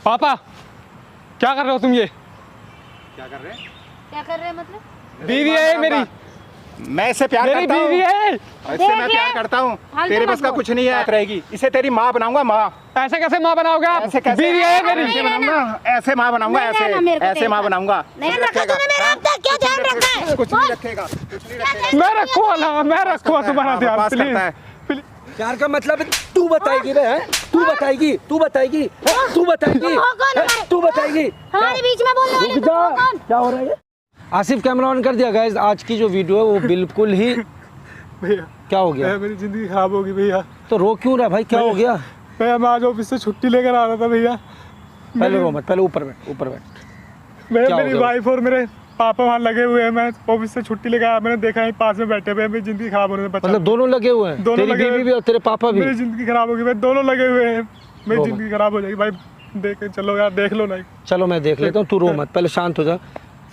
पापा क्या कर रहे हो तुम? ये क्या कर रहे हैं? क्या कर रहे हैं मतलब? बीवी है मेरी, मैं इससे प्यार मेरी करता हूँ। बीवी है। इससे मैं प्यार करता हूँ। तेरे बस का कुछ नहीं है। रहेगी इसे तेरी माँ बनाऊंगा। माँ ऐसे कैसे माँ बनाओगे आप? ऐसे कैसे? बीवी है मेरी। ऐसे बनाऊंगा, ऐसे माँ बनाऊंगा, ऐसे माँ बनाऊंगा। नहीं रखा तूने मेरा अब तक, क्या ध्यान रखा है? कुछ नहीं रखेगा, कुछ नहीं रखेगा। मैं रखूँ ना, मैं रखूँ तुम्हारा ध्यान पास प्लीज करता है। प्लीज। प्यार का मतलब तू बताएगी रे, हैं? तू बताएगी, तू बताएगी, हैं? तू बताएगी, तुम हो कौन हैं? हमारे? तू बताएगी। हमारे बीच में बोलने वाले रुक तुम जा, हो कौन? क्या हो रहा है ये? आसिफ कैमरा ऑन कर दिया गाइस। आज की जो वीडियो है वो बिल्कुल ही भैया क्या हो गया? मेरी जिंदगी खराब होगी भैया। तो रो क्यों रहा भाई? क्या हो गया? भैया मैं आज ऑफिस से छुट्टी लेकर आ रहा था भैया। पहले रो मत, पहले ऊपर बैठ, ऊपर बैठ। भैया क्या हो मेरी गया? वाइफ और मेरे पापा वहाँ लगे हुए हैं। मैं ऑफिस से छुट्टी लेकर आया, मैंने देखा है पास में बैठे हुए हैं। मेरी जिंदगी खराब होने से बचा। मतलब दोनों लगे हुए हैं, दोनों तेरी लगे हुए बीवी भी और तेरे पापा भी? मेरी जिंदगी खराब होगी भाई, दोनों लगे हुए हैं। मेरी रो जिंदगी खराब हो जाएगी भाई। देख के चलो यार, देख लो ना। चलो मैं देख लेता हूँ, तू रो मत, पहले शांत हो जा।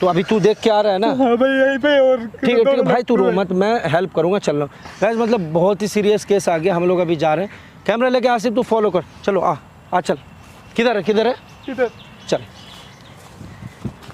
तो अभी तू देख के आ रहा है ना? हाँ भाई यहीं पे। और ठीक है भाई, तू रो मत, मैं हेल्प करूंगा। चल रहा गाइस, मतलब बहुत ही सीरियस केस आ गया। हम लोग अभी जा रहे हैं। कैमरा लेके आसिफ तू फॉलो कर। चलो आ चल। किधर है, किधर है? इधर चल।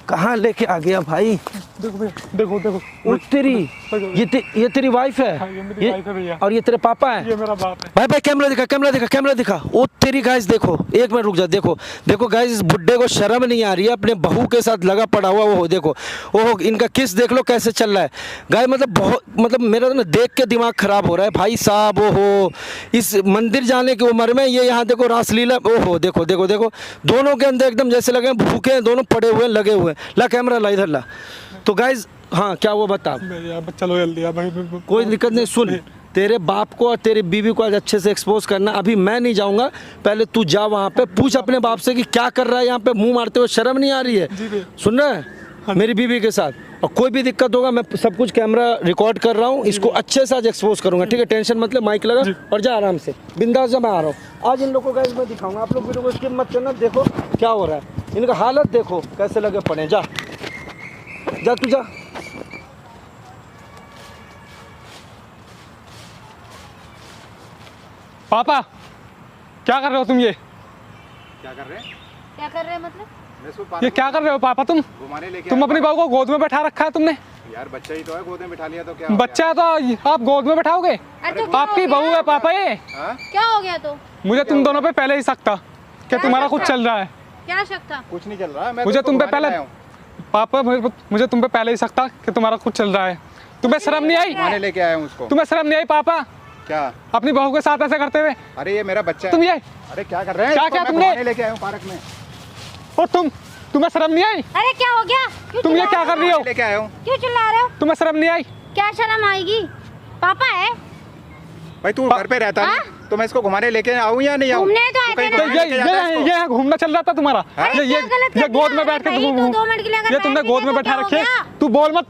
कहाँ लेके आ गया भाई? देखो भैया, देखो देखो। वो तेरी ये तेरी वाइफ हाँ, है? ये मेरी वाइफ है भैया। और ये तेरे पापा है? ये मेरा बाप है। भाई भाई कैमरा दिखा, कैमरा दिखा, कैमरा दिखा। ओ तेरी गाइस देखो, एक मिनट रुक जा। देखो देखो गाइस, इस बुड्ढे को शर्म नहीं आ रही है, अपने बहू के साथ लगा पड़ा हुआ। वो देखो, ओहो इनका किस देख लो कैसे चल रहा है गाइस। मतलब बहुत, मतलब मेरा तो ना देख के दिमाग खराब हो रहा है भाई साहब। ओहो, इस मंदिर जाने की उम्र में ये यहाँ देखो रासलीला। ओहो देखो देखो देखो, दोनों के अंदर एकदम जैसे लगे भूखे हैं, दोनों पड़े हुए लगे हुए। ला कैमरा ला इधर ला। तो गाइस हाँ, क्या वो बता। चलो जल्दी भाई। कोई दिक्कत नहीं, सुन, तेरे बाप को और तेरी बीवी को आज अच्छे से एक्सपोज करना। अभी मैं नहीं जाऊंगा, पहले तू जा वहाँ पे, पूछ अपने बाप से कि क्या कर रहा है यहाँ पे मुंह मारते हुए, शर्म नहीं आ रही है? सुन रहा है? मेरी बीवी के साथ और कोई भी दिक्कत होगा, मैं सब कुछ कैमरा रिकॉर्ड कर रहा हूँ, इसको अच्छे से आज एक्सपोज करूंगा। ठीक है, टेंशन मत ले, माइक लगा और जा आराम से, बिंदास जा। मैं आ रहा हूँ आज। इन लोगों को गाइस मैं दिखाऊंगा, आप लोग वीडियो को स्किप मत करना। देखो क्या हो रहा है, इनका हालत देखो कैसे लगे पड़े। जा जा तू जा। पापा क्या कर रहे हो तुम? ये क्या कर रहे हैं? क्या कर रहे हैं मतलब? मैं इसको पार्क ये क्या कर रहे हो पापा? घुमाने लेके तुम आया। अपनी बहू को गोद में बैठा रखा है तुमने। यार बच्चा ही तो है, गोद में बिठा लिया तो क्या हो बच्चा है तो आप गोद में बैठाओगे? अरे तो क्या आपकी हो गया? बहू है पापा ये। गया? हाँ? क्या हो गया तो? मुझे तुम दोनों पे पहले ही शक था कि क्या तुम्हारा शक कुछ था? चल रहा है। क्या शक था? कुछ नहीं चल रहा। मैं मुझे तो तुम पे घुमाने पहले लाया हूँ। पापा मुझे तुम पे पहले ही शक था कि तुम्हारा कुछ चल रहा है। तुम्हें शर्म नहीं आई? घुमाने लेके आया हूँ उसको। तुम्हें शर्म नहीं आई पापा क्या? अपनी बहू के साथ ऐसे करते हुए? अरे ये मेरा बच्चा है। तुम ये अरे क्या कर रहे हैं? क्या इसको क्या मैं तुमने? घुमाने लेके आया हूँ पार्क में। और तुम्हें शर्म नहीं आई? अरे क्या हो गया? क्यों तुम ये चिल्ला क्या कर रही हो? लेके आया हूँ। क्यों चिल्ला रहे हो? तुम्हें शर्म नहीं आई? क्या शर्म आएगी? पापा है? भाई तू घर पे रहता हाँ? नहीं तो मैं इसको घुमाने लेके आऊँ या नहीं आऊँ? घूमने तो आए तू कहीं थे ना। घुमाने लेके जाता है इसको? ये घूमना चल रहा था तुम्हारा। अरे क्या गलत ये कर गोद दिया? में बैठ के अरे भाई, तुम तो 2 मिनट के लिए अगर ये तुमने बैठ गोद में गए तो बैठा क्या रखी हो है। गया? तू बोल मत,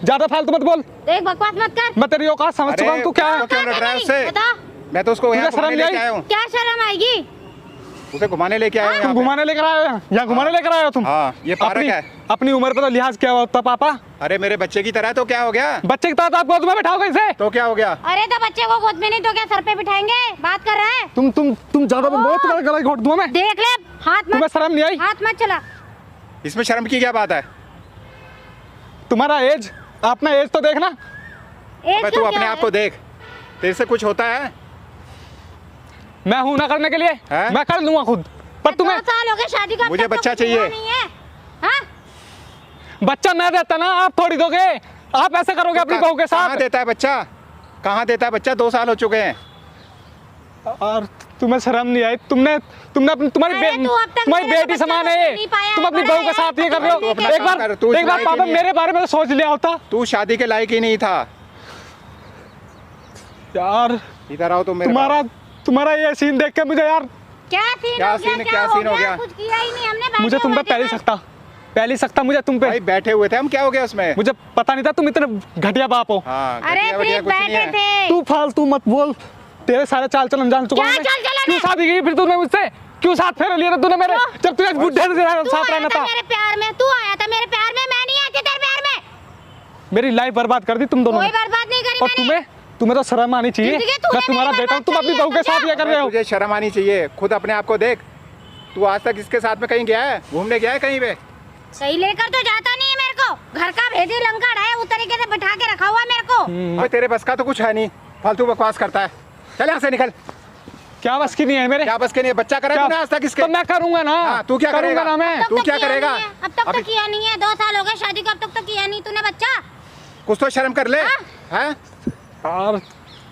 ज्यादा फालतू मत बोल। देख बकवास मत कर। मैं तेरी औकात समझ चुका हूँ। तू क्या है? उसको क्यों लड़ रहा है उससे? बता। मैं तो उसको यहाँ तुझे शर्म घुमाने नहीं लेके आई? आया हूँ। क्या शर्म आएगी? उसे घुमाने लेके आया हूँ तुम यहाँ पे। घुमाने लेकर आए हो यहाँ घुमाने लेकर आए हो तुम? हाँ, ये पार्क है। अपनी उम्र पर तो लिहाज क्या होता पापा? अरे मेरे बच्चे की तरह तो क्या हो गया? बच्चे की तरह आप गोद में बैठाओगे इसे? तो क्या हो गया? अरे तो बच्चे को गोद में नहीं तो क्या सर पे बिठाएंगे? बात कर रहा है? तुम ज्यादा बोल, तुम्हारा गला घोट दूं मैं। देख ले, हाथ तुम्हें मत शर्म नहीं आई? हाथ मत चला। इसमें शर्म की क्या बात है? तुम्हारा एज, अपना एज तो देखना। एज अबे का तू क्या अपने है? आप को देख, तेरे से कुछ होता है? मैं हूं ना करने के लिए, हैं? मैं कर लूंगा खुद। पर 2 तुम्हें साल हो गए शादी का, अब मुझे तक तो बच्चा कुछ हुआ चाहिए। नहीं है। हाँ? बच्चा मैं देता ना, आप थोड़ी दोगे। आप ऐसा करोगे अपनी बहू के कहाँ साथ? देता है बच्चा? कहाँ देता है बच्चा? 2 साल हो चुके हैं। और तुम्हें शर्म नहीं आई? तुम्हारी अरे तू अब तक तुम्हारी मेरे बेटी बच्चे समान को है ये। नहीं पाया, तुम अपनी बड़ा बहू के है, साथ ये कर रहे तू हो। अपना एक काम बार कर, तू इस लायक पापा ही नहीं मेरे बारे में तो सोच लिया होता तू शादी के लायक ही नहीं था। यार। इधर आओ तो मेरे पास। तुम्हारा ये सीन देख के मुझे यार, क्या सीन क्या हो गया? सीन- क्या सीन हो गया? कुछ किया ही नहीं हमने। मुझे बैठे तुम पे हुए थे पहले सकता मुझे तुम पे। भाई बैठे हुए थे हम, क्या हो गया उसमें? मुझे पता नहीं था तुम इतने घटिया बाप हो। हाँ, अरे घटिया वटिया फिर कुछ नहीं बैठे है। थे। तू फालतू मत बोल, तेरे सारे चाल चलन जान चुका क्या हूं मैं। चाल चलन क्यों है? शादी की फिर तूने मुझसे? क्यों साथ फेरे लिया था तूने मेरे? जब तुझे बुढ़े से तू साथ आया रहना था था। मेरे प्यार में, तू आया था मेरे प्यार में, मैं नहीं आई थी तेरे प्यार में। मेरी लाइफ बर्बाद कर दी तुम दोनों कोई ने। बर्बाद नहीं करी और मैंने। तुम्हें तो शर्म आनी चाहिए। जिंदगी तूने मैं तुम्हारा मेरी बेटा हूँ, तुम बर्बाद अपनी करी है, बहू के साथ समझा? ये कर रहे हो। तुझे शर्म आनी चाहिए, खुद अपने आप को देख। तू आज तक इसके साथ में कहीं गया है, घूमने गया है कहीं पे? सही लेकर तो जाता नहीं है मेरे को, घर का भेदी लंका है उस तरीके से बिठा के रखा हुआ मेरे को। अबे तेरे बस का तो कुछ है नहीं, फालतू बकवास करता है। चल यहाँ से निकल। क्या बस की नहीं है मेरे? क्या बस के नहीं है? बच्चा करा क्या? तूने आज तक इसके? तो मैं करूंगा ना। हाँ, तू क्या करूंगा करेगा? ना मैं। तू क्या करेगा? अब तक तो किया नहीं है, 2 साल हो गए शादी को, अब तक तो किया नहीं तूने बच्चा। कुछ तो शर्म कर ले। हैं? यार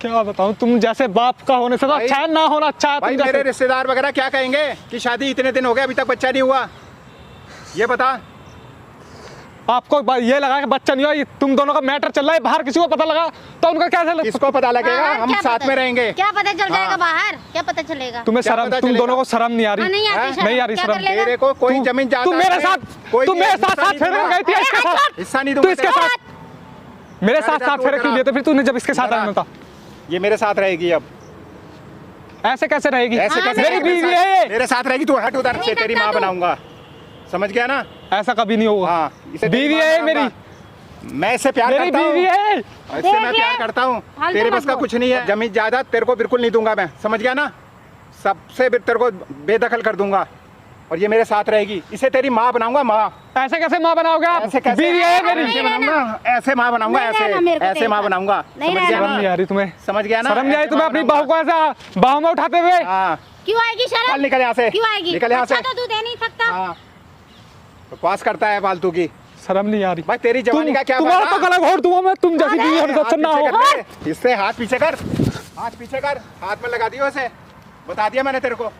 क्या बताऊं, तुम जैसे बाप का होने से तो भाई- अच्छा है, ना होना अच्छा है। भाई तुम मेरे जैसे रिश्तेदार वगैरह क्या कहेंगे कि शादी इतने दिन हो गए अभी तक बच्चा नहीं हुआ? ये बता। आपको ये लगा कि बच्चा नहीं हुआ, ये तुम दोनों का मैटर चल रहा है, बाहर किसी को पता लगा तो उनका क्या चल? किसको पता लगेगा? बाहर हम क्या साथ पता- में रहेंगे। क्या पता चल जाएगा हाँ। बाहर? क्या पता चलेगा? तुम्हें क्या शर्म, पता तुम चलेगा? दोनों को शर्म नहीं आ रही? हाँ, नहीं आती हैं? शर्म। नहीं आ रही क्या शर्म। कर लेगा? तेरे को कोई तू- जमीन जायदाद तू मेरे में साथ, कोई तू भी मेरे हिस्सा साथ साथ नहीं फेरे दूंगा। गई थी इसके साथ। हिस्सा नहीं तू दूंगा इसके तेरा। साथ मेरे साथ साथ दूर फेरे क्यों करा। लिए थे फिर तूने जब इसके साथ करा। आना था? ये मेरे साथ रहेगी अब। ऐसे कैसे रहेगी? ऐसे कैसे? मेरी मेरे बीवी साथ- है ये। मेरे साथ रहेगी। तू हट उधर से, तेरी माँ बनाऊंगा। समझ गया ना? ऐसा कभी नहीं होगा। हाँ, इसे तेरी बीवी माँ है बनाऊंगा। मेरी, मैं इससे प्यार मेरी करता हूँ। बीवी है। इससे मैं देखिए, प्यार करता हूँ। फालतू तेरे मत बस का बोल। कुछ नहीं है। जमीन जायदाद तेरे को बिल्कुल नहीं दूंगा मैं। समझ गया ना? सबसे तेरे को बेदखल कर दूंगा और ये मेरे साथ रहेगी। इसे तेरी माँ बनाऊंगा। माँ ऐसे कैसे माँ बनाओगे आप? ऐसे कैसे? बीवी है मेरी। ऐसे बनाऊंगा, ऐसे माँ बनाऊंगा। नहीं रहना मेरे को ऐसे तेरे माँ साथ। बनाऊंगा। नहीं समझ गया रहना। शर्म नहीं ना? आ रही तुम्हें? समझ गया ना? शर्म नहीं आई ऐसे तुम्हें माँ अपनी बनाऊंगा। बहू को ऐसा बाहों में उठाते हुए? हाँ, क्यों आएगी शर्म? चल निकल यहाँ से। क्यों आएगी? निकल यहाँ से। अच्छा तो तू दे नहीं सकता। हाँ, बकवास करता है फालतू की। शर्म नहीं आ रही? भाई तेरी जवानी का क्या तुम्हारा पता? तो गला घोट दूंगा मैं, तुम जैसी बीवी होने से अच्छा ना हो। हाथ पीछे कर ले। इससे हाथ पीछे कर, हाथ पीछे कर। हाथ में लगा दियो इसे। बता दिया मैंने तेरे को।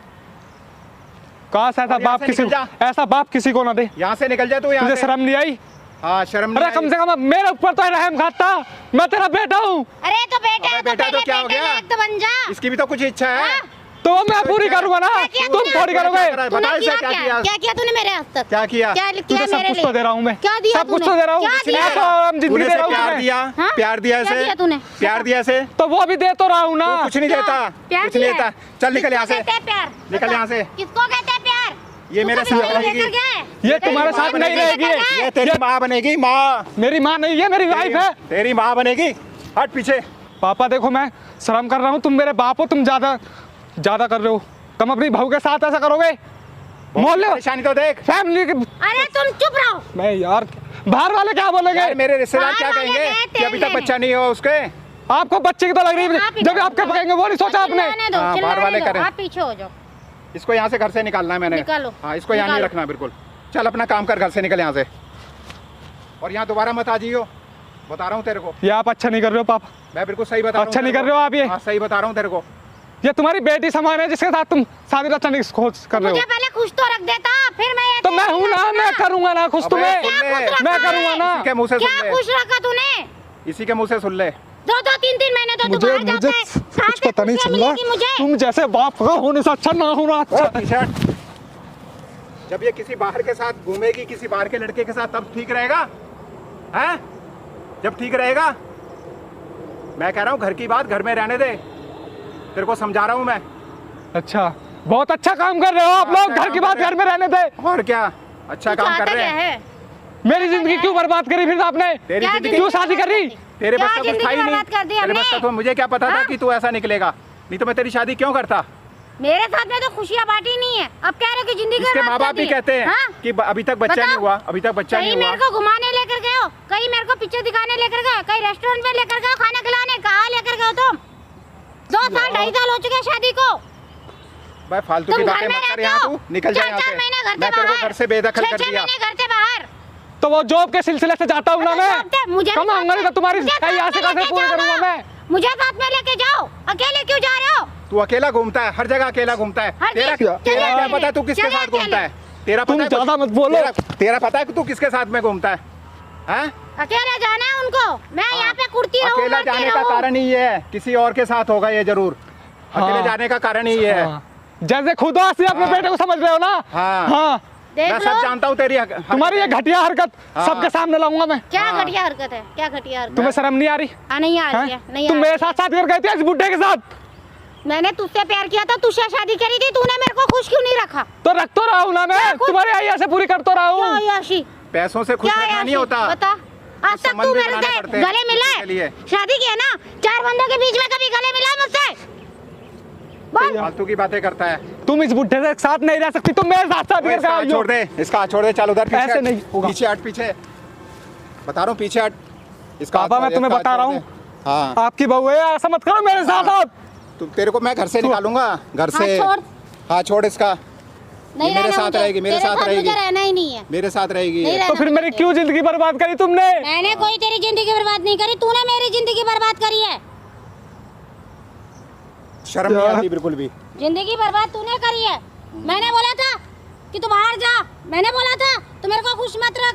काश ऐसा और यहाँ बाप से किसी निकल को, ऐसा बाप किसी को ना दे। यहाँ से निकल जा तू। यहाँ तुझे से। शर्म नहीं आई? हाँ, शर्म नहीं अरे कम आई। से कम मेरे ऊपर तो रहम खाता, मैं तेरा बेटा हूँ। अरे तो बेटा है अबे बेटा तो पहले क्या हो बेटे गया? लायक तो बन जा। इसकी भी तो कुछ इच्छा है। हाँ? तो वो मैं पूरी करूंगा ना, क्या किया तुम तूने? थोड़ी करोगे। बता तूने इसे किया क्या क्या? किया? क्या किया तूने मेरे आज तक? क्या किया? क्या तुझे किया सब मेरे कुछ लिए? तो दे रहा हूँ मैं, क्या दिया सब कुछ तूने? तो दे रहा हूँ। क्या दिया? मैं तो हम जिंदगी तूने दे इसे रहा हूँ प्यार तुम्हें। दिया? हाँ? प्यार दिया क्या इसे? दिया तूने? प्यार दिया इसे? तो वो भी दे तो रहा हूँ ना। तू कुछ नहीं क्या? देता। प्यार कुछ नहीं किया देता। है? चल निकल यहाँ से। किसको कहते हैं प्यार? निकल बता। यहाँ से। किसको कहते हैं प्यार? ये तू मेरे कभी साथ कहीं रहेगी। लेकर गया है? ये तेरी तुम्हारे माँ साथ को नहीं लेकर रहेगी। गया है? ये तेरी माँ बनेगी। माँ मेरी माँ नहीं है, मेरी वाइफ है। तेरी माँ बनेगी। हट पीछे। पापा देखो मैं शर्म कर रहा हूँ, तुम मेरे बाप हो, तुम ज्यादा कर रहे हो। तुम अपनी बहू के साथ ऐसा करोगे? मोहल्ले परेशानी तो देख। फैमिली के अरे तुम चुप रहो। मैं यार, बाहर वाले क्या बोलेंगे? यार मेरे रिश्तेदार क्या बाहर वाले कहेंगे कहते कि अभी तक हैं। बच्चा नहीं हुआ उसके? आपको बच्चे की तो लग रही है, आप ही जब जाओ। आपके पकेंगे वो नहीं सोचा आपने। चिल्लाने दो, हाँ, बाहर चिल्लाने वाले दो। करें। आप पीछे हो जाओ। इसको यहाँ से घर से निकालना है मैंने। निकालो। हाँ, इसको यहाँ नहीं निकालो। रखना बिल्कुल। चल अपना काम कर, घर से निकल यहाँ से। और यहाँ दोबारा मत आ जाइयो, बता रहा हूँ तेरे को। ये आप अच्छा नहीं कर रहे हो पापा, मैं बिल्कुल सही बता रहा हूँ अच्छा नहीं तेरे कर रहे हो आप ये। हाँ, सही बता रहा हूँ तेरे को। ये तुम्हारी बेटी समान है जिसके साथ तुम शादी रचना की खोज कर रहे मुझे हो। पहले खुश तो रख देता, फिर मैं ये तो मैं हूँ ना, मैं करूंगा ना खुश अबे तुम्हें, सुन ले। मैं करूंगा ना। इसी के मुंह से क्या सुन ले। खुश रखा तूने? इसी के मुंह से सुन ले। 2-2 3-3 महीने तो तू मुझे बाहर मुझे जाता है। कहाँ कुछ से पता नहीं खुशियाँ चल रहा, मिलेगी मुझे? तुम जैसे बाप का होने से अच्छा ना होना अच्छा। पीछे हट। जब ये किसी बाहर के साथ घूमेगी, किसी बाहर के लड़के के साथ, तब ठीक रहेगा? हैं? जब ठीक रहेगा? मैं कह रहा हूँ घर की बात घर में रहने दे। तेरे को समझा रहा हूँ मैं। अच्छा, बहुत अच्छा काम कर रहे हो आप लोग, घर की बात घर में रहने दे। और क्या अच्छा तू काम कर चाहता रहे क्या हैं। है? मेरी जिंदगी क्यों बर्बाद करी फिर आपने? तेरी क्या जिंदगी क्यों शादी करी? तेरे क्या बस का कुछ जिंदगी था ही नहीं। बर्बाद कर दी तेरे बस का हमने? तो मुझे क्या पता था हाँ? कि तू ऐसा निकलेगा। नहीं तो मैं तेरी शादी क्यों करता? मेरे साथ में तो खुशियाँ बांटी नहीं है। अब कह रहे हो कि जिंदगी इसके बर्बाद माँ कर बाप भी दी। कहते हैं हाँ? कि अभी तक बच्चा बताओ। नहीं हुआ, अभी तक बच्चा कहीं नहीं हुआ। मेरे को घुमाने लेकर गए हो, कहीं मेरे को पिक्चर दिखाने लेकर गए, कहीं रेस्टोरेंट में लेकर गए, खाना खिलाने, कहाँ लेकर गए हो तुम? 2 साल 2.5 साल हो चुके शादी को। भाई फालतू तुम की घर बातें में मत कर रहते यहाँ। हो। तू निकल जा यहाँ 4-4 से। महीने घर से मैं तेरे को बाहर। घर से बेदखल कर 6-6 दिया। महीने घर से बाहर। तो वो जॉब के सिलसिले से जाता हूँ ना अरे मैं, जॉब से मुझे भी कमाऊंगा नहीं तो तुम्हारी मुझे साथ यहाँ से में कैसे लेके पूरी जाओ करूंगा ना। मैं? मुझे साथ में लेके जाओ, अकेले क्यों जा रहे हो? तू अकेला घूमता है, हर जगह अकेला घूमता है। हर तेरा चीज़- तेरा चलिए क्या अकेले, पता तू किसके चलिए साथ घूमता है? तेरा तुम पता है ज्यादा मत बोलो। तेरा पता है कि तू किसके साथ में घूमता है? हैं? अकेले जाना है उनको। मैं यहाँ पे कुर्ती रहूं, अकेला मरती जाने का रहूं। कारण ही ये है, किसी और के साथ होगा ये जरूर। अकेले हाँ। जाने का कारण ही ये है। हाँ। जैसे खुद से अपने हाँ। बेटे को समझ रहे हो ना। हाँ। हाँ, देख मैं लो सब जानता हूँ तेरी तुम्हारी ये घटिया हरकत हाँ। सबके सामने लाऊंगा मैं। क्या हाँ। घटिया हरकत है, क्या घटिया हरकत? तुम्हें शर्म नहीं आ रही? नहीं आ हाँ? रही है, नहीं आ तुम रही मेरे है। साथ साथ कर गए थे इस बुड्ढे के साथ। मैंने तुझसे प्यार किया था, तुझसे शादी करी थी, तूने मेरे को खुश क्यों नहीं रखा? तो रख तो रहा हूँ ना मैं, खुद- तुम्हारी आइया से पूरी कर तो रहा क्या हूँ। याशी? पैसों से खुश क्या रहना याशी? नहीं होता। बता। आज तक संबंध तू भी मेरे बनाने से पड़ते हैं गले मिला किसी के लिए। है? शादी किया ना, 4 बंदों के बीच में कभी गले मिला है मुझसे? बोल। फालतू की बातें करता है। तुम इस बुढ़े से साथ नहीं रह सकती, तुम मेरे साथ शादी इसका करके हाथ आई छोड़ हो। दे, इसका हाथ छोड़ दे, चल उधर पीछे ऐसे हट। नहीं होगा। पीछे हट, पीछे बता रहा हूँ, पीछे हट। इसका पापा हाथ मैं छोड़, तुम्हें इसका बता हाथ रहा छोड़ हूँ, दे। हाँ आपकी बहू है, ऐसा मत करो मेरे साथ आप। तेरे को मैं घर से निकालूंगा, घर से। हाथ छोड़। हाथ छोड़ इसका। नहीं मेरे रहना साथ मुझे, रहेगी, मेरे तेरे साथ रहेगी। मुझे रहना ही नहीं है। मेरे साथ रहेगी नहीं ये। रहना तो फिर मुझे मेरी तेरे। क्यों जिंदगी बर्बाद करी तुमने? मैंने कोई तेरी जिंदगी बर्बाद नहीं करी, तूने मेरी जिंदगी बर्बाद करी है। शर्म नहीं आती बिल्कुल भी। जिंदगी बर्बाद तूने करी है। मैंने बोला था कि तू बाहर जा, मैंने बोला था तू मेरे को खुश मत रख।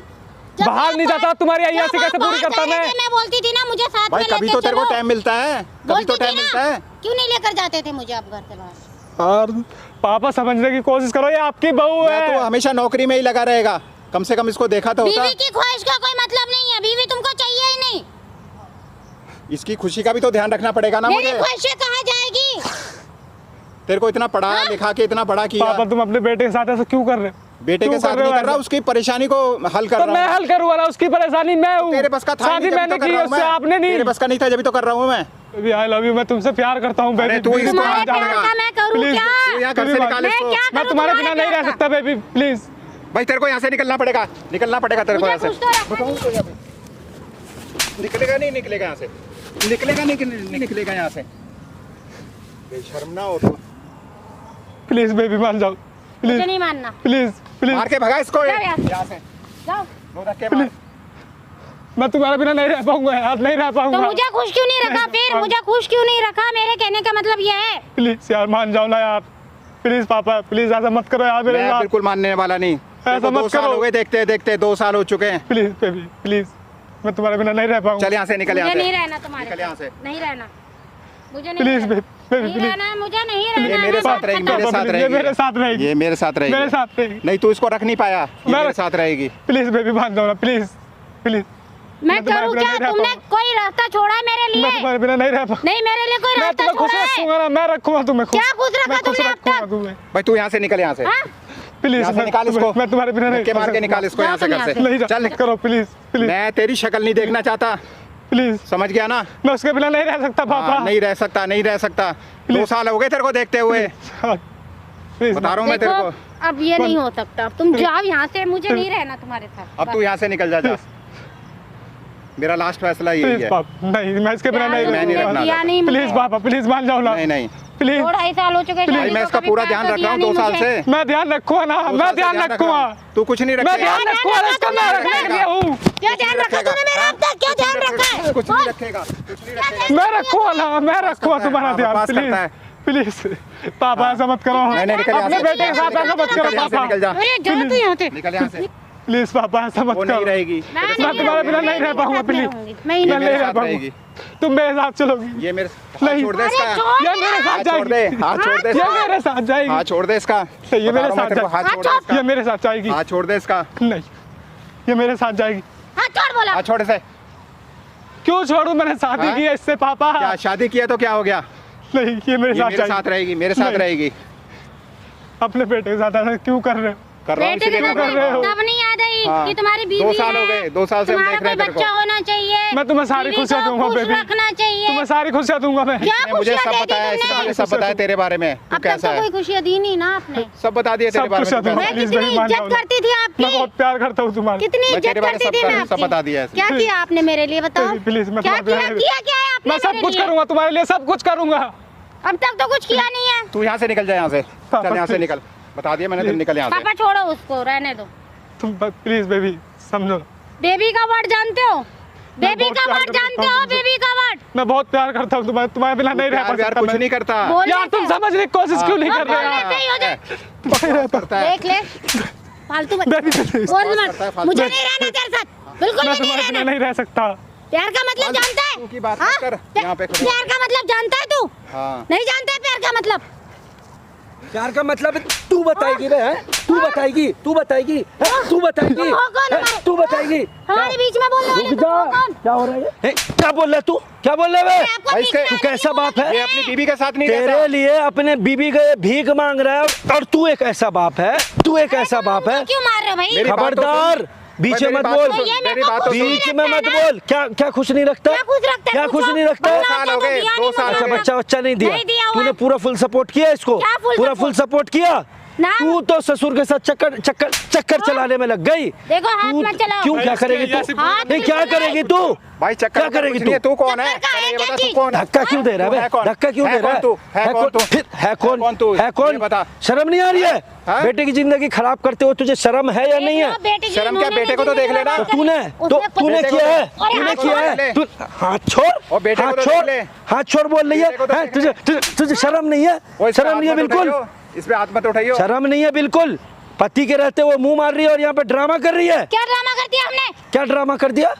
जब बाहर आप नहीं जाता, तुम्हारी अय्यासी जब कैसे आप पूरी बाहर करता जा रहे मैं? थे, मैं बोलती थी ना मुझे साथ भाई में कभी लेके तो तेरे को चलो। टाइम मिलता है, कभी बोलती तो थी टाइम ना, मिलता है। क्यों नहीं लेकर जाते थे मुझे आप घर से बाहर? और पापा समझने की कोशिश करो, ये आपकी बहू मैं तो है। हमेशा नौकरी में ही लगा रहेगा, कम से कम इसको देखा तो होता। बीवी की ख्वाहिश का कोई मतलब नहीं है, बीवी तुमको चाहिए ही नहीं। इसकी खुशी का भी तो ध्यान रखना पड़ेगा ना मेरी मुझे। ख्वाहिशें कहाँ जाएगी? तेरे को इतना पढ़ा लिखा के इतना बड़ा किया, पापा तुम अपने बेटे के साथ ऐसा क्यों कर रहे हो? बेटे के क्यों साथ कर रहे नहीं हो कर रहा, ऐसा? उसकी परेशानी को हल कर तो रहा मैं हूँ। हल करूँ ना, उसकी परेशानी मैं हूँ। तेरे बस का था शादी नहीं, जब मैंने तो कर की रहा है, हूँ उससे मैं। आपने नहीं। तेरे बस का नहीं था, जब तो कर रहा हूँ मैं। आई लव यू, मैं तुमसे प्यार करता हूँ अरे बेबी। तू इसको तुम्हारे कहाँ प्यार जाएगा? का मैं करूँ Please, क्या? तू यहाँ घर से मैं निकाल इसको। क्या मैं करूँ तुम्हारे तुम्हारे बिना नहीं प्यार रह का? सकता बेबी, प्लीज। भाई तेरे को यहाँ से निकलना पड़ेगा, निकलना पड़ेगा तेरे को मुझे यहाँ से। कुछ तो रखा बताऊँ तो यहाँ पे निकलेगा नहीं, निकलेगा यहाँ से, निकलेगा नहीं, निकलेगा यहाँ से। बेशर्म ना हो तो प्लीज बेबी मान जाओ, मुझे प्लीज नहीं मानना। Please please. मार के भगा इसको जाओ यहाँ से। यहाँ से। जाओ। दो धक्के मार। मैं तुम्हारे बिना नहीं रह पाऊंगा यार, नहीं रह तो पाऊंगा। मुझे खुश क्यों नहीं रखा फिर? मुझे खुश क्यों नहीं रखा? मेरे कहने का मतलब ये है। प्लीज यार मान जाओ ना यार, प्लीज पापा, प्लीज ऐसा मत करो यार मेरे मैं साथ। बिल्कुल मानने वाला नहीं। तेरे को मत 2 साल करो। हो गए देखते देखते, 2 साल हो चुके हैं। प्लीज बेबी प्लीज, मैं तुम्हारे बिना नहीं रह पाऊंगा। चल यहाँ से, निकल यहाँ मुझे से। नहीं रहना तुम्हारे निकल यहाँ साथ। से। नहीं रहना मुझे, नहीं प्लीज रहना। बेबी नहीं प्लीज। रहना है मुझे, नहीं रहना ये है, मेरे मैं साथ बात रहेगी, करना। मेरे साथ ये रहेगी। मेरे साथ रहेगी। ये मेरे साथ रहेगी। मेरे साथ रहेगी। नहीं तू इसको रख नहीं पाया, ये मैं- मेरे साथ रहेगी। प्लीज बेबी मान जाओ ना, प्लीज प्लीज। मैं तुम्हारे करूँ बिना क्या? नहीं रह तुमने पाऊंगा। कोई रास्ता छोड़ा है मेरे मैं लिए? तुम्हारे बिना नहीं रह पाऊंगा। नहीं, मेरे लिए कोई मैं रास्ता तुम्हें खुश छोड़ा है? रखूंगा ना, मैं रखूंगा तुम्हें खुश। क्या खुश रखा मैं खुश तुमने अब रखूंगा तक? तुम्हें। भाई तू यहाँ से निकल यहाँ से। हाँ? प्लीज यहाँ से निकाल इसको। मैं तुम्हारे बिना नहीं धक्के मार के रह निकाल इसको यहाँ से घर से। नहीं चल करो प्लीज प्लीज मैं तेरी शक्ल नहीं देखना चाहता, प्लीज। समझ गया ना? मैं उसके बिना नहीं रह सकता पापा। हाँ, नहीं रह सकता, नहीं रह सकता। 2 साल हो गए तेरे को देखते हुए, प्लीज बता रहा हूँ मैं तेरे देखो, को। अब ये नहीं हो सकता। अब तुम जाओ यहाँ से, मुझे नहीं रहना तुम्हारे साथ। अब तू यहाँ से निकल जा। मेरा लास्ट फैसला यही प्लीज है। पापा, नहीं मैं इसके बिना नहीं मैं नहीं रहूंगा। रखना दिया चाहता। नहीं मुझे। प्लीज पापा प्लीज मान जाओ ना, नहीं नहीं प्लीज। 2.5 साल हो चुके भाई शादी मैं को, इसका कभी पूरा प्यार ध्यान तो रख रहा हूँ दिया 2 नहीं साल मुझे। से। मैं ध्यान रखूंगा ना, 2 मैं साल से ध्यान रख रहा रखूंगा। हूँ। तू कुछ नहीं मैं रखेगा। ध्यान रखूंगा ना, इसका मैं रखने के लिए हूँ। क्या ध्यान रखा तूने मेरा अब तक? क्या ध्यान रखा है? कुछ नहीं रखेगा, कुछ नहीं रखेगा। मैं रखूंगा ना, मैं रखूंगा तुम्हारा हाँ, ध्यान। बकवास प्लीज करता है। प्लीज पापा ऐसा मत करो। नहीं, नहीं, निकल यहाँ अपने से। बेटे के साथ ऐसा मत निकल करो यहाँ से, पापा। निकल जा। अरे जा तू यहाँ से। निकल यहाँ से। प्लीज पापा ऐसा मत वो करो। नहीं रहेगी। मैं तेरे नहीं साथ तुम्हारे बिना रहूंगी, नहीं रह पाऊंगा, मैं प्लीज। रहूंगी। मैं ही ये मैं नहीं मेरे नहीं रह साथ पाऊंगा। रहेगी। तुम मेरे साथ चलोगी। ये मेरे नहीं। हाथ छोड़ दे अरे इसका। छोड़ ये मेरे साथ हाथ छोड़ दे, जाएगी। हाथ छोड़ दे ये इसका। मेरे साथ जाएगी। हाथ छोड़ दे इसका। ये मेरे बता रहा हूँ मैं साथ तेरे को, जाएगी। हाथ छोड़ दे ये इसका। मेरे साथ जाएगी। हाथ छोड़ दे इसका। नहीं, ये मेरे साथ जाएगी। हाथ छोड़ बोला। हाथ छोड़ इसे। क्यों छोड़ू? मैंने शादी हाँ? की है इससे पापा। क्या शादी किया तो क्या हो गया? नहीं, ये मेरे ये साथ मेरे जाएगी। साथ रहेगी, मेरे साथ नहीं। रहेगी। अपने बेटे के साथ ऐसा क्यों कर रहे हो? कर रहा हूँ बेटे के इसीलिए साथ कर रहा हूँ। हो। तब नहीं याद आई हाँ। कि तुम्हारी बीवी 2 साल हो है, गए, 2 साल से हम तुम्हारा देख रहे हैं कोई तेरे बच्चा को। होना चाहिए। मैं तुम्हें सारी बीवी खुशियाँ को दूंगा खुश बेबी। रखना चाहिए। तुम्हें सारी खुशियाँ दूंगा मैं। क्या इसने मुझे खुशियाँ सब दे दी बताया, इसने तुमने? मुझे सब बताया तेरे बारे में। तू अब तक कैसा तो है? कोई खुशियाँ दी नहीं ना आपने। सब बता दिया तेरे सब बारे में। खुशियाँ तू दूंगा। कैसा है? मैं प्लीज कितनी बेबी, मान इज्जत जाओ ना। करती थी मैं आपकी, बहुत प्यार करता हूँ तुम्हारा। कितनी मैं इज्जत तेरे बारे में करती थी मैं सब आपकी। बता दिया है इसने। क्या किया आपने मेरे लिए बताओ? बेबी, प्लीज, मैं क्या तुम्हारे किया? लिए- किया क्या है आपने मैं सब मेरे कुछ लिए? करूंगा तुम्हारे लिए, सब कुछ करूंगा। अब तक तो कुछ किया नहीं है। तू यहाँ से निकल जा, यहाँ से पापा, चल, यहाँ से please। निकल। बता दिया मैंने, तुम निकल यहाँ से। पापा छोड़ो उसको, रहने दो। तुम प्लीज बेबी समझो। बेबी का वर्ड जानते हो? बेबी बहुत का प्यार वर्ड करता जानते हूँ हो? तुमसे। बेबी का वर्ड मैं बहुत प्यार करता हूँ तुम्हारे बिना नहीं रह प्यार व्यार सकता कुछ मैं। नहीं करता। बोल- यार तुम समझने की कोशिश क्यों नहीं कर रहे बोलने हो? से ही हो जाए। बहुत करता है। देख ले, फालतू मत बेबी प्लीज, बोल करता है, मत। फालतू। मुझे नहीं रहना तेरे साथ, बिल्कुल मैं भी नहीं तुम्हारे बिना रहना। नहीं रह सकता। प्यार का मतलब फालतू जानता है? की बात हाँ? मत कर, यहाँ पे खड़े। प्यार का मतलब जानता है तू? हाँ। नहीं जानता है प्यार का मतलब? प्यार का मतलब तू बताएगी बे, हैं? तू बताएगी, तू बताएगी, हैं? तू बताएगी, तुम हो कौन हैं? हमारे? तू बताएगी। हमारे बीच में बोलने वाले रुक तुम जा। हो कौन? क्या हो रहा है? हैं? क्या बोल रहा है तू? क्या बोल रहा है बे? आपको भाई बीच इसके- में तू आने कैसा की बाप है? ये अपनी बीवी के साथ नहीं तेरे रहता। लिए अपने बीबी के भीख मांग रहा है और तू एक ऐसा बाप है, तू एक ऐसा बाप है। क्यों मार रहे हो भाई? मेरी बात तो खबरदार, बीच में मेरी मत बात बोल, तो सुन, ये मेरे मेरी को बात तो खुश सुन। बीच में मत बोल। क्या क्या खुश नहीं रखता, क्या खुश रखता है? क्या खुश पूछो। नहीं रखता है? 2 साल हो गए, 2 साल अच्छा हो गए। बच्चा नहीं दिया, नहीं दिया हुआ तूने है। पूरा फुल सपोर्ट किया इसको, क्या full पूरा support? फुल सपोर्ट किया। ना। तू तो ससुर के साथ चक्कर चक्कर चक्कर चलाने में लग गई। देखो, हाथ तू मत चलाओ। क्यों, क्या करेगी तू? हाथ नहीं मत क्या चलाओ। करेगी तू? भाई चक्कर क्या करेगी कुछ नहीं है, तू? तू कौन है? चक्कर का पहले है ये क्या बता, तू चीज? कौन है? धक्का क्यों दे रहा है है बे? कौन? धक्का क्यों है दे रहा कौन है? तू? है कौन तू? फिर है कौन? कौन तू? है कौन? ये बता। शर्म नहीं आ रही है? हाँ? बेटे की जिंदगी खराब करते हो, तुझे शर्म है या नहीं है? शर्म क्या? बेटे को तो देख लेना। तो तूने बेटे को किया है, तो- तूने हाथ किया छोड़ है। ले। तू हाथ छोड़, और बेटे को हाथ तो छोड़, देख ले। हाथ छोड़ बोल रही है। बेटे को तो हैं? देख ले। तुझे शर्म नहीं है? वो इस पे शर्म हाथ नहीं है मत बिल्कुल, उठाइयो, इस पे हाथ मत उठाइयो। शर्म नहीं है बिल्कुल। पति के रहते वो मुंह मार रही है और यहाँ पे ड्रामा कर रही है। क्या ड्रामा कर दिया हमने? क्या ड्रामा कर दिया?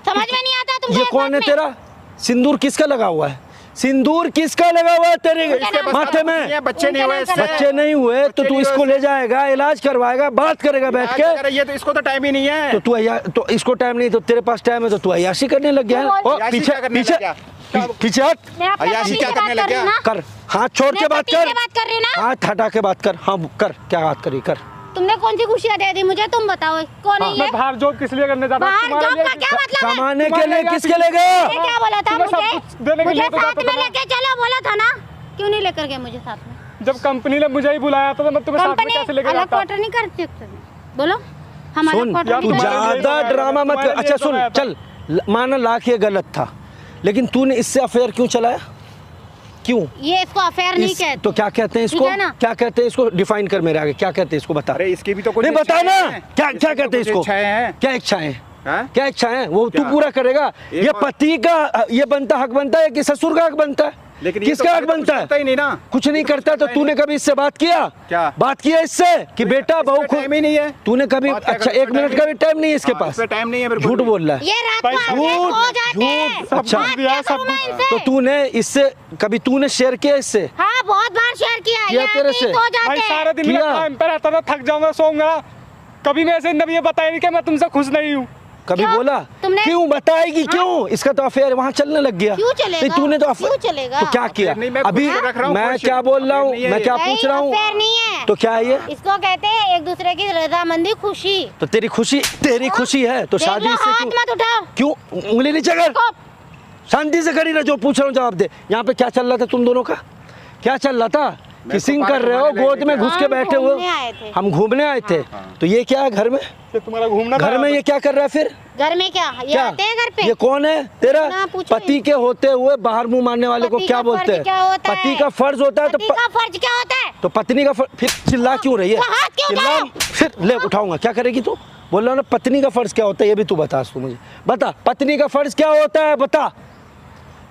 समझ में नहीं आता तुमको? ये एक कौन बात है में? तेरा? सिंदूर किसका लगा हुआ है? सिंदूर किसका लगा हुआ है तेरे इसके बस माथे ये में? बच्चे नहीं हुए इससे। बच्चे नहीं हुए तो बच्चे तू नहीं इसको हुए ले जाएगा, इलाज करवाएगा, बात करेगा बैठ आज के। अगर ये तो इसको तो टाइम ही नहीं है। तो तो इसको टाइम नहीं, तो तेरे पास टाइम है तो तू अय्याशी करने लग गया है। क्यों? ओ, अय्याशी पीछे क्या करने पीछे लग गया? पीछे हट मैं अपने अय्याशी पति क्या से करने बात लग कर रही हूँ गया? ना। कर, हाथ छोड़ के मैं बात पति कर, से बात कर रही हूँ ना। हाथ हटा के बात कर। हाँ कर, क्या बात करी कर। तुमने कौन सी खुशियाँ दे दी मुझे? तुम बताओ कौन है मैं ये? बाहर जॉब किस लिए करने जाता हूँ? बाहर तुम्हारे जॉब लिए- का क्या मतलब है? कमाने के तुम्हारे लिए लिए किसके ले गया? ये क्या बोला था तुम्हें सब मुझे? कुछ देने के मुझे लिए तो साथ जाता में था ना। लेके चलो बोला था ना, क्यों नहीं लेकर गए मुझे साथ में? जब कंपनी ने मुझे ही बुलाया था तो मैं तुम्हें साथ में कंपनी कैसे लेके अलग जाता? क्वार्टर नहीं कर सकते? बोलो, हम अलग सुन, क्वार्टर यार, तू नहीं कर तुम्हारे लिए ज्यादा तो ड्रामा मत कर। तुम्हारे लिए अच्छा तो सुन, मैं था। चल माना लाख ये गलत था, लेकिन तूने इससे अफेयर क्यों चलाया? क्यों? ये इसको अफेयर नहीं कहते। तो क्या कहते हैं इसको? ठीक है ना? क्या कहते हैं इसको? डिफाइन कर मेरे आगे, क्या कहते हैं इसको बता। अरे इसकी भी तो कुछ नहीं बता इच्छाएं ना, हैं। क्या इसकी क्या तो कहते हैं कुछ इसको? इच्छाएं हैं। क्या इच्छाएं? हाँ? क्या इच्छाएं? वो तू क्या? पूरा करेगा। एक ये और- पति का ये बनता हक बनता है कि ससुर का हक बनता है? लेकिन ये किसका तो हक कुछ बनता करता है? ही नहीं ना। कुछ नहीं ये तो करता कुछ तो करता ही तूने नहीं। कभी इससे बात किया? क्या? बात किया इससे कि बेटा बहू इसका टाइम ही नहीं है। तूने कभी? बात क्या अच्छा करने एक का मिनट टाइम का भी टाइम नहीं है इसके हाँ, पास? इसमें टाइम नहीं है बिल्कुल झूठ भी। बोल रहा है। ये रात को भाई, अपडेट झूठ, हो जाते हैं। झूठ, अच्छा। बात क्या सब- करूं मैं इनसे? तो तूने इससे कभी तूने शेयर किया इससे? हाँ, बहुत बार शेयर किया। किया ये तेरे आदमी से? हो भाई जाते सारे हैं। दिन मेरा किया। काम पे रहता था, थक जाऊंगा, सोऊंगा। कभी मैं ऐसे नबी ये बताया नहीं कि मैं तुमसे खुश नहीं हूँ। कभी क्यों? बोला? तुमने- क्यों बताएगी? क्यों? इसका तो अफेयर वहाँ चलने लग गया। क्यों चलेगा? नहीं, तूने तो क्यों चलेगा? तो क्या किया? नहीं, मैं अभी खुश रख रहा हूँ, मैं खुश। क्या बोल रहा हूँ, अफेयर नहीं है मैं ये। क्या नहीं, पूछ रहा अफेयर हूँ? नहीं है। तो क्या है ये? इसको कहते हैं एक दूसरे की रजामंदी, खुशी। तो तेरी खुशी है तो देख शादी लो, से हाथ क्यों? मत उठाओ। क्यों उंगली नीचे कर? को- शांति से करी ना, जो पूछ रहा हूँ जवाब दे। यहाँ पे क्या चल रहा था तुम दोनों का? क्या चल रहा था? मैं किसिंग तो कर रहे हो, पानी गोद में घुमाने घुस के हम बैठे घूमने आए हो। थे। हम घूमने आए थे। तो ये क्या है घर में? ये तुम्हारा घूमना घर था। में ये क्या कर रहा है फिर? घर में क्या? ये क्या आते हैं घर पे? ये कौन है तेरा? ना, पूछो पति के होते हुए बाहर मुंह मारने वाले को पति क्या का बोलते फर्ज क्या होता हैं? पति है? का फर्ज होता है तो पति का फर्ज क्या होता है? तो पत्नी का फिर चिल्ला क्यों रही है? तो हाथ क्यों चिल्ला उठाओ? फिर ले उठाऊंगा। क्या करेगी तू? बोल रहा हूं ना, पत्नी का फर्ज क्या होता है ये भी तू बता। तू मुझे बता, पत्नी का फर्ज क्या होता है? बता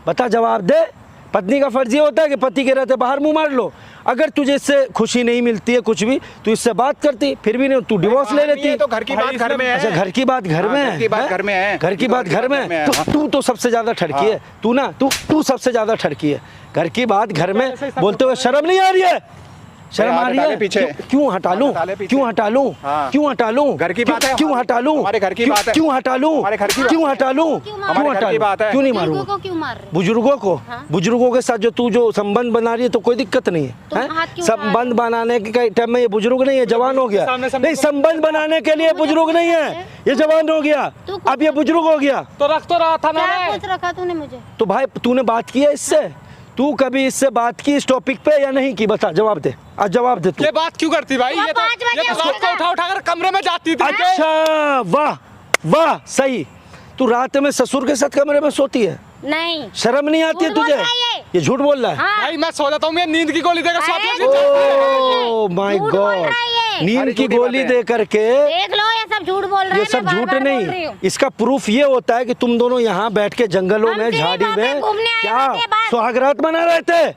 बता, जवाब दे। पत्नी का फर्ज ये होता है कि पति के रहते बाहर मुंह मार लो। अगर तुझे इससे खुशी नहीं मिलती है कुछ भी, तो इससे बात करती, फिर भी नहीं तू डिवोर्स ले बाहर नहीं लेती। है तो घर की भाई, बात घर में है। अच्छा, घर की बात घर में हाँ, है? घर की बात हैं? घर में है। घर की बात घर में है। हाँ। तू सबसे ज्यादा ठड़की है। तू ना तू सबसे ज्यादा ठड़की है। घर की बात घर में ऐसे ही सब बोलते हुए शर्म नहीं आ रही है? शर्म हाथ आ रही हटा ले है? पीछे। क्यों हटा लूं? हाथ हटा ले पीछे। क्यों हटा लूं? हाँ। क्यों हटा लूं? घर की बात है क्यों हमारी। हटा लूं? हमारे घर की बात है। क्यों हटा लूं? हमारे घर की बात क्यों है। हटा लूं? क्यों क्यों हमारे घर हटा की लूं? बात है। क्यों नहीं बुजुर्गों मारूंगा? को क्यों मार रहे हो? बुजुर्गों को हाँ। बुजुर्गों के साथ जो तू जो संबंध बना रही है तो कोई दिक्कत नहीं है, तुम हैं? हाथ क्यों उठा रहे हो? संबंध बनाने के टाइम में ये बुजुर्ग नहीं है, जवान हो गया। सामने नहीं, संबंध बनाने के लिए बुजुर्ग नहीं है, ये जवान हो गया। तू खुद- अब ये बुजुर्ग हो गया। तो रख तो रहा था ना क्या मैं। कुछ रखा तूने मुझे? तो भाई तूने बात की है इससे? तू कभी इससे बात की इस टॉपिक पे या नहीं की? बता, जवाब दे। आज जवाब दे तू। ये बात क्यों करती भाई? सुबह ये तो 5 बजे ये तो रात को उठेगा। उठा कमरे में जाती थी। अच्छा, वाह वाह, सही। तू रात में ससुर के साथ कमरे में सोती है? नहीं। शर्म नहीं आती है झूठ बोल तुझे? रहा है ये झूठ बोल रहा है। हाँ, भाई मैं सो जाता हूँ, मैं नींद की गोली देकर अरे, सोती हूँ। ओह माय झूठ बोल गॉड, रहा है ये। नींद अरे की झूठी गोली बातें। दे करके देख लो, ये सब झूठ बोल रहे ये हैं। सब मैं झूठ बार-बार बोल रही नहीं। हूँ। इसका प्रूफ ये होता है कि तुम दोनों यहाँ बैठ के जंगलों हम में तेरी झाड़ी बातें में घूमने आए क्या हुए थे बस। सुहागरात मना रहे थे?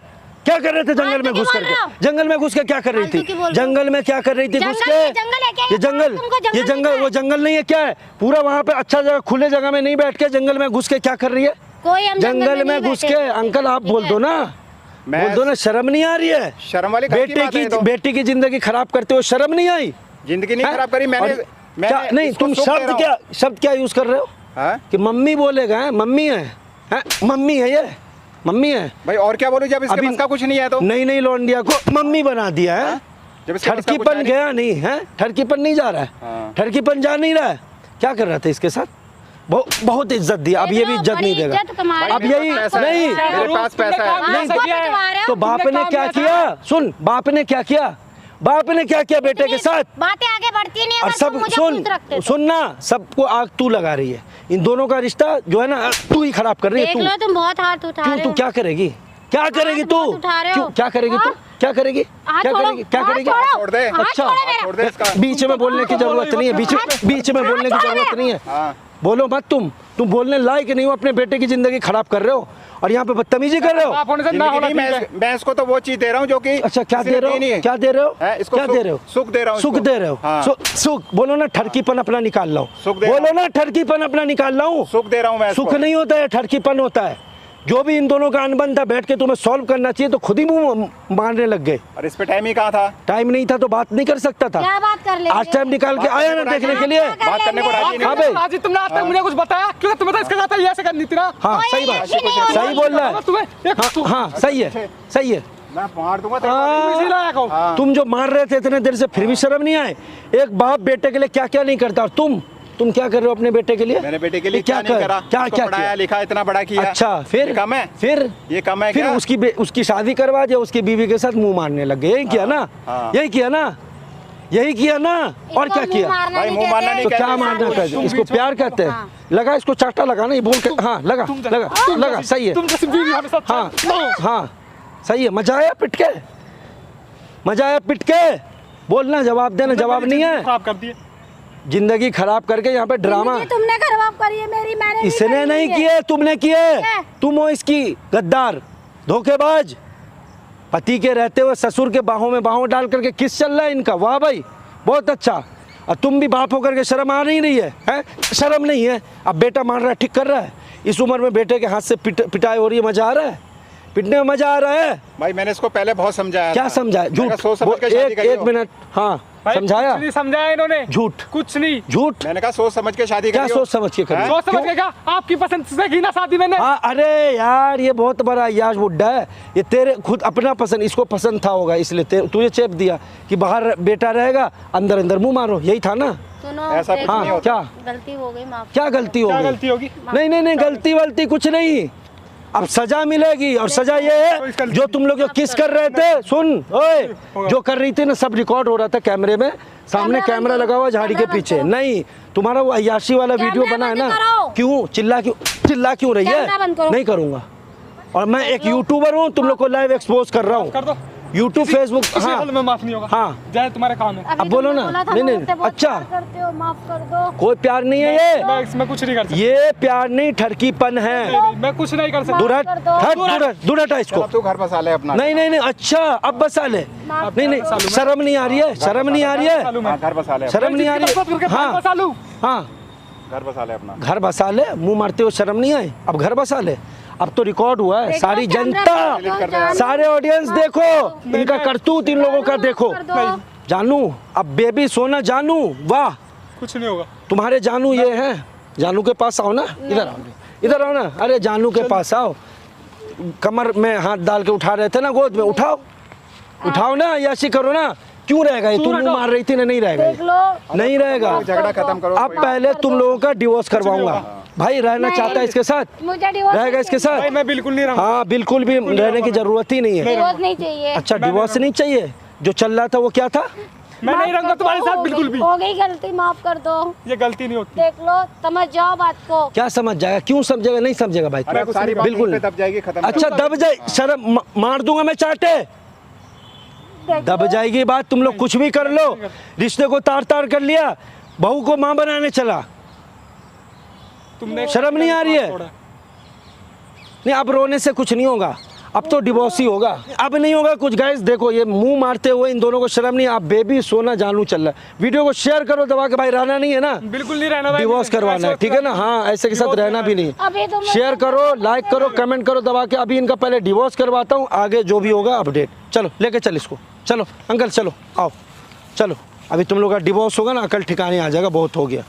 क्या कर रहे थे जंगल में फालतू घुस की बोल रहे करके? जंगल में घुस के क्या कर रही फालतू थी? की बोल रहे हो? जंगल में क्या कर रही थी घुस जंगल के? है, जंगल है क्या? ये जंगल, तुमको जंगल ये दिख रहा जंगल है? वो जंगल नहीं है क्या है? पूरा वहाँ पे अच्छा जगह, खुले जगह में नहीं बैठ के जंगल में घुस के क्या कर रही है? कोई हम जंगल में नहीं घुस बैठे। के अंकल आप बोल दो ना, मैं- बोल दो ना, शर्म नहीं आ रही है? शर्म वाली घर की बात है ये तो। बेटी की जिंदगी खराब करते हो शर्म नहीं आई? जिंदगी नहीं हैं? खराब करी मैंने। और क्या नहीं, इसको तुम सुख दे रहा हूँ। शब्द क्या यूज कर रहे हो? हाँ? कि मम्मी बोलेगा, हैं? मम्मी है, हैं? मम्मी है, ये मम्मी है। भाई और क्या बोलूं जब इसके अभी- बस का कुछ नहीं है तो? नई नई लौंडिया को मम्मी बना दिया है। जब इसके बस का कुछ ठरकीपन है नहीं। गया नहीं है, ठरकीपन नहीं जा रहा है, हाँ। ठरकीपन जा नहीं रहा है। क्या कर रहा था इसके साथ? बहुत इज्जत दी, अब ये भी इज्जत नहीं देगा। अब यही नहीं, मेरे पास पैसा है। नहीं तो बाप ने क्या किया? सुन, बाप ने क्या किया? बाप ने क्या किया बेटे के साथ? बातें आगे बढ़ती नहीं है, और बस सब तुम मुझे सुन खुश रखते हो। सुनना, सबको आग तू लगा रही है। इन दोनों का रिश्ता जो है ना, तू ही खराब कर रही है। देख लो, तुम बहुत हाथ उठा क्यों? रहे तू हो। क्या करेगी? क्या करेगी तू? हाथ उठा रहे हो। क्यों? क्या करेगी तू? हाँ? क्या करेगी? हाथ क्या छोड़ो, करेगी? क्या हाथ करेगी? छोड़ो। छोड़ दे। हाथ अच्छा। छोड़ो मेरा। छोड़ दे इसका। बीच में बोलने की जरूरत नहीं है, बीच में बोलने की जरूरत नहीं है। हाँ। बोलो मत तुम बोलने लायक नहीं हो, अपने बेटे की जिंदगी खराब कर रहे हो और यहाँ पे बदतमीजी कर रहे हो। बाप होने से ना जिंदगी होना नहीं, ठीक है। मैं इसको तो वो चीज दे रहा हूँ जो कि अच्छा, क्या किसी दे ने रहे दी नहीं हो? है। क्या दे रहे हो? है, इसको क्या सुख- दे रहे हो? सुख दे रहा हूँ सुख इसको। दे रहे हो? हाँ। सुख बोलो ना, ठरकीपन अपना निकाल लो। सुख दे रहा बोलो ना, ठरकीपन अपना निकाल लो। सुख दे रहा हूँ मैं सुख इसको। नहीं होता है, ठरकीपन होता है। जो भी इन दोनों का अनबन था, बैठ के तुम्हें सॉल्व करना चाहिए, तो खुद ही मुंह मारने लग गए। और इस पे टाइम ही कहाँ था? टाइम नहीं था तो बात नहीं कर सकता था। क्या बात कर लेंगे? आज टाइम निकाल के बात आया ना करने को देखने राजी के लिए। नहीं। बात करने को राजी हाँ नहीं। भाई। राजी, तुमने आज तक मुझे कुछ बताया? क्योंकि तुम्हें तो इसके साथ ये ऐसे करनी थी ना। हाँ कोई सही बात, ऐसी नहीं होनी। सही बोल रहा है। तुम्हें एक हाँ सही है, सही है। मैं मार दूंगा तेरे हाँ। को। इसी लायक हो। हाँ। तुम जो मार रहे थे इतने देर से, फिर भी शर्म नहीं आए? एक बाप बेटे के लिए क्या क्या नहीं करता, और तुम क्या कर रहे हो अपने बेटे के लिए? मेरे बेटे के लिए ये क्या नहीं करा? क्या उसको क्या पढ़ाया किया? लिखा, इतना बड़ा किया। अच्छा, फिर ये कम है? फिर ये कम है फिर क्या? उसकी शादी करवा दिया, उसकी बीवी के साथ मुंह मारने लग गए। यही किया ना? हाँ। यही किया ना? यही किया ना? और क्या किया? भाई, मुंह मारना नहीं तो कहते क्या हैं। मारना कहते हैं? इसको प्यार कहते हैं। हाँ। लगा इसको चाटा लगाना, ये बोल के। हाँ लगा लगा, सही है। तुम जैसी बीवी हमेशा हाँ हाँ सही है। मजा आया पिट के? मजा आया पिट के? बोलना, जवाब देना। जवाब नहीं है। खराब कर दिए। जिंदगी खराब करके यहाँ पे ड्रामा। तुमने खराब करी है मेरी, मैंने इसने नहीं किए, तुमने किए। तुम हो इसकी गद्दार, धोखेबाज। पति के रहते हुए ससुर के बाहों में बाहों डाल करके किस चल रहा है इनका? वाह भाई, बहुत अच्छा। और तुम भी बाप होकर के शर्म आ नहीं रही है, हैं? शर्म नहीं है? अब बेटा मान रहा है, ठीक कर रहा है। इस उम्र में बेटे के हाथ से पिटाई हो रही है, मजा आ रहा है? पिटने में मजा आ रहा है? भाई मैंने इसको पहले बहुत समझाया क्या था। समझाया? मैंने कहा, झूठ। सोच समझ के शादी एक करियो। मिनट। हाँ भाई, समझाया? कुछ नहीं समझाया इन्होंने। झूठ। कुछ नहीं। झूठ। मैंने कहा सोच समझ के शादी क्या करियो। सोच समझ के करी? हैं? सोच समझ के क्या? आपकी पसंद से की ना शादी मैंने। हाँ, अरे यार ये बहुत बड़ा यार बुड्ढा है ये। तेरे खुद अपना पसंद, इसको पसंद था होगा, इसलिए तुझे चेप दिया कि बाहर बेटा रहेगा, अंदर अंदर मुंह मारो। यही था ना? सुनो, ऐसा कुछ हाँ नहीं होता। क्या गलती हो गई, माफ। क्या गलती हो क्या गई? गलती होगी? नहीं गलती वलती कुछ नहीं। अब सजा मिलेगी, और सजा ये है जो तुम लोग जो किस कर रहे थे। सुन ओए, जो कर रही थी ना, सब रिकॉर्ड हो रहा था कैमरे में। सामने कैमरा लगा हुआ झाड़ी के पीछे। नहीं, तुम्हारा वो अय्याशी वाला वीडियो कैमरा बना है बंद ना? करो। क्यों चिल्ला क्यों रही कैमरा बंद है? करो। नहीं करूंगा। और मैं एक यूट्यूबर हूँ, तुम लोग को लाइव एक्सपोज कर रहा कर दो। हूँ। YouTube, Facebook. किसी हाँ हाल में माफ नहीं होगा। हाँ। जाए तुम्हारे काम है। अब बोलो ना। नहीं, अच्छा। करते हो, माफ कर दो। कोई प्यार नहीं है ये। मैं इसमें कुछ नहीं कर सकता। ये प्यार नहीं, ठरकीपन है। नहीं, मैं कुछ नहीं कर सकता। दुरट कर दो। हट, दुरट है इसको। चलो तू घर बसा ले अपना। नहीं अच्छा, अब बसा ले। नहीं शर्म नहीं आ रही है? शर्म नहीं आ रही है? सालू में। हाँ, घर बसा ले। शर्म नहीं आ रही है? हाँ सालू। हाँ, घर बसा ले अपना। घर बसा ले। मुंह मारते हुए शर्म नहीं आई? अब घर बसा ले। अब तो रिकॉर्ड हुआ है, सारी जनता, सारे ऑडियंस देखो इनका करतूत, इन लोगों का देखो। जानू, अब बेबी सोना जानू, वाह कुछ नहीं होगा। तुम्हारे जानू ये हैं। जानू के पास आओ ना, इधर आओ, इधर आओ ना। अरे जानू के पास आओ। कमर में हाथ डाल के उठा रहे थे ना, गोद में उठाओ ना, याशी करो ना। क्यों रहेगा ये? तुम मुंह मार रही थी ना, नहीं रहेगा देख ये। लो, नहीं रहेगा। झगड़ा खत्म करो। अब पहले तुम लोगों का डिवोर्स करवाऊंगा। भाई रहना चाहता है इसके साथ? मुझे डिवोर्स रहेगा इसके साथ? भाई मैं बिल्कुल नहीं रहूंगा। हाँ बिल्कुल भी रहने की जरूरत ही नहीं है। डिवोर्स नहीं चाहिए। अच्छा, डिवोर्स नहीं चाहिए? जो चल रहा था वो क्या था? मैं नहीं रहूंगा तुम्हारे साथ बिल्कुल भी। हो गई गलती, माफ कर दो। ये गलती नहीं होती। देख लो, समझ जाओ बात को। क्या समझ जाएगा? क्यों समझेगा? नहीं समझेगा भाई। अरे सारी बात बिल्कुल मुंह पे दब जाएगी, खत्म। अच्छा, दब जाए, शर्म मार दूंगा मैं चाटे। दब जाएगी बात। तुम लोग कुछ भी कर लो, रिश्ते को तार तार कर लिया, बहू को माँ बनाने चला। तुमने शर्म नहीं आ रही है? नहीं, अब रोने से कुछ नहीं होगा, अब तो डिवोर्स ही होगा। अब नहीं होगा कुछ। गाइस देखो, ये मुंह मारते हुए इन दोनों को शर्म नहीं। आप बेबी सोना जानू चल रहा है। वीडियो को शेयर करो दबा के। भाई रहना नहीं है ना, बिल्कुल नहीं रहना भाई। डिवोर्स करवाना है, ठीक है ना? हाँ, ऐसे के साथ रहना भी नहीं। अभी तुम शेयर करो, लाइक करो, कमेंट करो दबा के। अभी इनका पहले डिवोर्स करवाता हूँ, आगे जो भी होगा अपडेट। चलो लेके चल इसको। चलो अंकल, चलो आओ, चलो। अभी तुम लोग का डिवोर्स होगा ना, अकल ठिकाने आ जाएगा। बहुत हो गया।